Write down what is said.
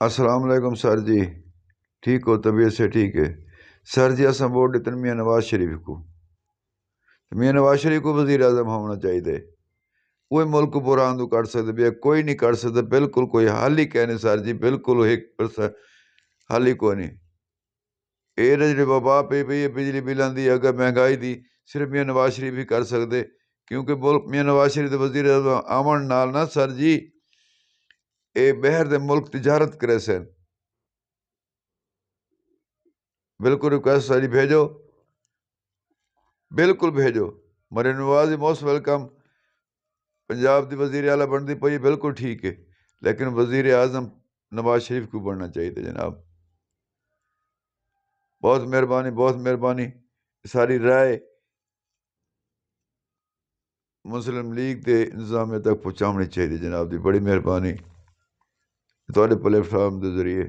السلام علیکم سر جی، ٹھیک ہو؟ طبیعت سے ٹھیک ہے سر جی؟ اصل ووٹ دیتے میاں نواز شریف کو، میاں نواز شریف کو وزیر اعظم ہونا چاہیے۔ وہ ملک کو برآمد کر سکتے بھیا، کوئی نہیں کر سکتا، بالکل کوئی حل ہی کہنے سر جی، بالکل 1% حل ہی کوئی نہیں۔ یہ جی وبا پی پی ہے، بجلی بل آدھی، اگر مہنگائی دی، صرف میاں نواز شریف ہی کر سکتے، کیونکہ ملک میاں نواز شریف دے وزیر اعظم آمن نال نا سر جی، یہ باہر دے ملک تجارت کرے سن۔ بالکل ریکویسٹ ساری بھیجو، بالکل بھیجو۔ مریم نواز موسٹ ویلکم، پنجاب دی وزیر اعلیٰ بنتی پئی، بالکل ٹھیک ہے، لیکن وزیر اعظم نواز شریف کو بننا چاہیے جناب۔ بہت مہربانی، بہت مہربانی۔ ساری رائے مسلم لیگ کے انتظامیہ تک پہنچانی چاہیے جناب دی، بڑی مہربانی تھوڑے پلیٹ فارم کے ذریعے۔